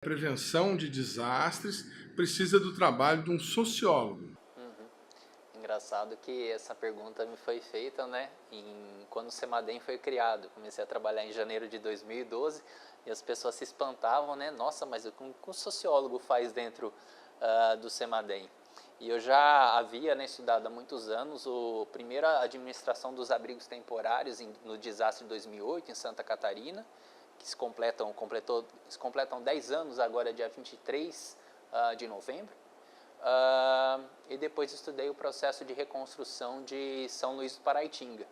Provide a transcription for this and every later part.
Prevenção de desastres precisa do trabalho de um sociólogo. Engraçado que essa pergunta me foi feita, né, quando o CEMADEM foi criado. Comecei a trabalhar em janeiro de 2012 e as pessoas se espantavam, né, nossa, mas o que um sociólogo faz dentro do CEMADEM? E eu já havia, né, estudado há muitos anos a primeira administração dos abrigos temporários no desastre de 2008 em Santa Catarina, que se completam 10 anos agora, dia 23 de novembro. E depois estudei o processo de reconstrução de São Luís do Paraitinga.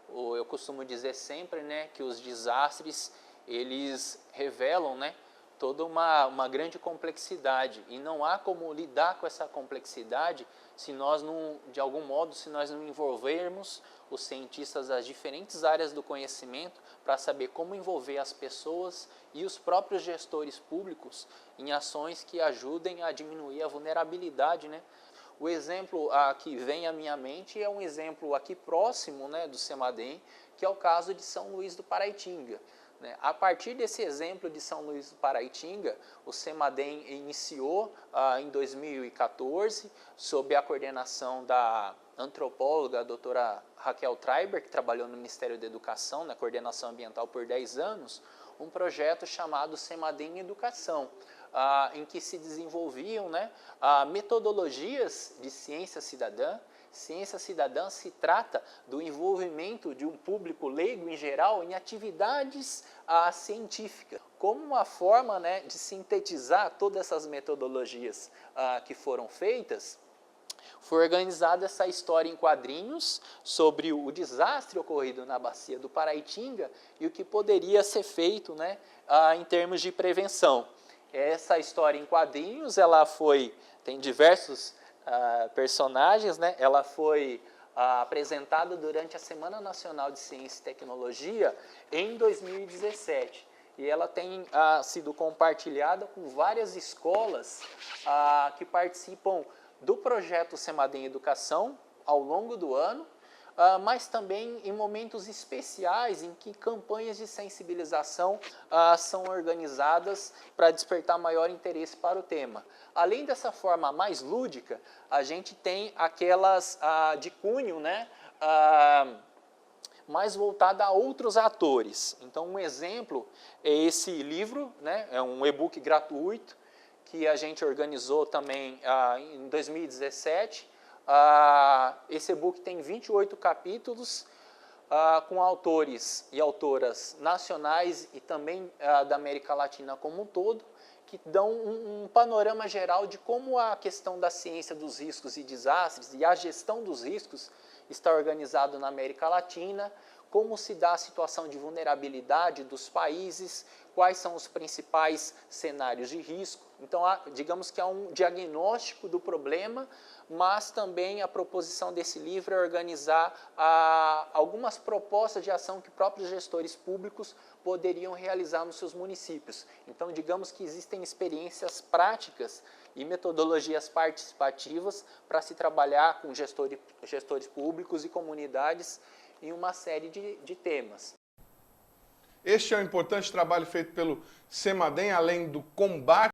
Eu costumo dizer sempre, né, que os desastres, eles revelam, né, toda uma grande complexidade, e não há como lidar com essa complexidade se nós não, de algum modo, se nós não envolvermos os cientistas das diferentes áreas do conhecimento para saber como envolver as pessoas e os próprios gestores públicos em ações que ajudem a diminuir a vulnerabilidade, né? O exemplo que vem à minha mente é um exemplo aqui próximo, né, do CEMADEM, que é o caso de São Luís do Paraitinga. A partir desse exemplo de São Luís do Paraitinga, o CEMADEM iniciou em 2014, sob a coordenação da antropóloga, a doutora Raquel Treiber, que trabalhou no Ministério da Educação, na coordenação ambiental por 10 anos, um projeto chamado CEMADEM Educação, em que se desenvolviam, né, metodologias de ciência cidadã. Ciência cidadã se trata do envolvimento de um público leigo em geral em atividades científicas, como uma forma, né, de sintetizar todas essas metodologias que foram feitas. Foi organizada essa história em quadrinhos sobre o desastre ocorrido na bacia do Paraitinga e o que poderia ser feito, né, em termos de prevenção. Essa história em quadrinhos, ela tem diversos personagens, né? Ela foi apresentada durante a Semana Nacional de Ciência e Tecnologia em 2017. E ela tem sido compartilhada com várias escolas que participam do projeto CEMADEM Educação ao longo do ano, mas também em momentos especiais em que campanhas de sensibilização são organizadas para despertar maior interesse para o tema. Além dessa forma mais lúdica, a gente tem aquelas de cunho, né, mais voltada a outros atores. Então, um exemplo é esse livro, né, é um e-book gratuito que a gente organizou também em 2017. Esse e-book tem 28 capítulos com autores e autoras nacionais e também da América Latina como um todo, que dão um panorama geral de como a questão da ciência dos riscos e desastres e a gestão dos riscos está organizado na América Latina, como se dá a situação de vulnerabilidade dos países, quais são os principais cenários de risco. Então, digamos que há um diagnóstico do problema, mas também a proposição desse livro é organizar algumas propostas de ação que próprios gestores públicos poderiam realizar nos seus municípios. Então, digamos que existem experiências práticas e metodologias participativas para se trabalhar com gestores públicos e comunidades em uma série de temas. Este é um importante trabalho feito pelo CEMADEM, além do combate